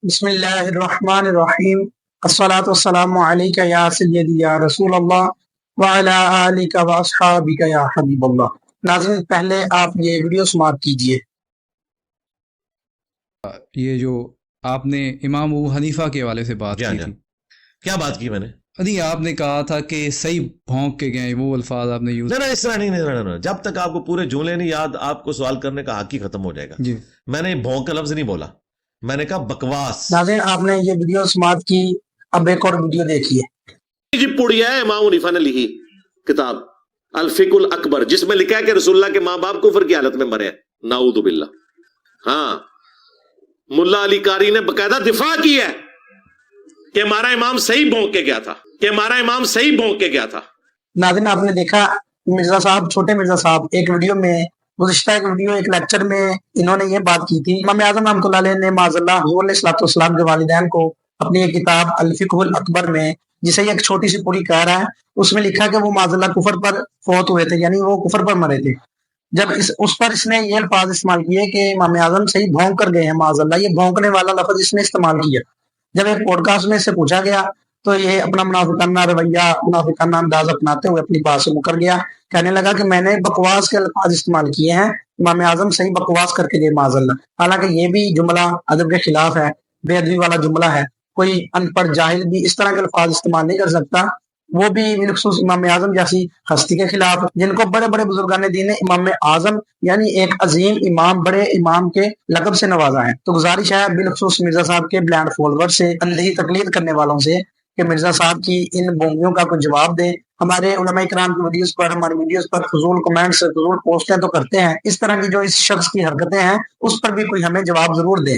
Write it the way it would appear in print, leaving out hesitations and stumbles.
بسم اللہ الرحمن الرحیم، الصلاۃ والسلام علیک یا سیدی یا رسول اللہ وعلی آلک واصحابک یا حبیب اللہ۔ ناظرین، پہلے آپ یہ ویڈیو سماعت کیجئے۔ یہ جو آپ نے امام ابو حنیفہ کے حوالے سے بات کی تھی، کیا بات کی میں نے؟ نہیں، آپ نے کہا تھا کہ صحیح بھونک کے گئے، وہ الفاظ آپ نے یوز۔ نہیں، اس طرح نہیں، جب تک آپ کو پورے جملے نہیں یاد آپ کو سوال کرنے کا حق ہی ختم ہو جائے گا۔ جی، میں نے بھونک کا لفظ نہیں بولا، میں نے کہا بکواس۔ ناظرین، آپ نے یہ ویڈیو سماعت کی، اب ایک اور ویڈیو دیکھیے۔ جی پڑھی ہے امام حنیفہ نے لکھی کتاب الفقہ الاکبر، جس میں لکھا ہے کہ رسول اللہ کے ماں باپ کفر کی حالت میں مرے ہیں، نعوذ باللہ۔ ہاں، ملا علی قاری نے باقاعدہ دفاع کی ہے کہ ہمارا امام صحیح بھونک کے گیا تھا، کہ ہمارا امام صحیح بھونک کے گیا تھا۔ ناظرین، آپ نے دیکھا مرزا صاحب، چھوٹے مرزا صاحب ایک ویڈیو میں، گزشتہ ایک لیکچر میں انہوں نے یہ بات کی تھی۔ امام اعظم رحمۃ اللہ علیہ نے معاذ اللہ حضور علیہ الصلوۃ والسلام کے والدین کو اپنی ایک کتاب الفقہ الاکبر میں، جسے ایک چھوٹی سی پوری کہہ رہا ہے، اس میں لکھا کہ وہ معاذ اللہ کفر پر فوت ہوئے تھے، یعنی وہ کفر پر مرے تھے۔ جب اس پر اس نے یہ الفاظ استعمال کیے کہ امام اعظم صحیح بھونک کر گئے ہیں، معاذ اللہ، یہ بھونکنے والا لفظ اس نے استعمال کیا۔ جب ایک پوڈ کاسٹ میں سے پوچھا گیا تو یہ اپنا منافقانہ رویہ، منافقانہ انداز اپناتے ہوئے اپنی بات سے مکر گیا، کہنے لگا کہ میں نے بکواس کے الفاظ استعمال کیے ہیں، امام اعظم صحیح بکواس کر کے گئے معاذ اللہ۔ حالانکہ یہ بھی جملہ ادب کے خلاف ہے، بے ادبی والا جملہ ہے۔ کوئی ان پڑھ جاہل بھی اس طرح کے الفاظ استعمال نہیں کر سکتا، وہ بھی بالخصوص امام اعظم جیسی ہستی کے خلاف، جن کو بڑے بڑے بزرگان دین نے امام اعظم یعنی ایک عظیم امام، بڑے امام کے لقب سے نوازا ہے۔ تو گزارش ہے بالخصوص مرزا صاحب کے بلائنڈ فالوور سے، اندھی تقلید کرنے والوں سے، کہ مرزا صاحب کی ان بونگیوں کا کوئی جواب دے۔ ہمارے علماء کرام کی ویڈیوز پر، ہماری ویڈیوز پر فضول کمنٹس، فضول پوسٹیں تو کرتے ہیں، اس طرح کی جو اس شخص کی حرکتیں ہیں اس پر بھی کوئی ہمیں جواب ضرور دے۔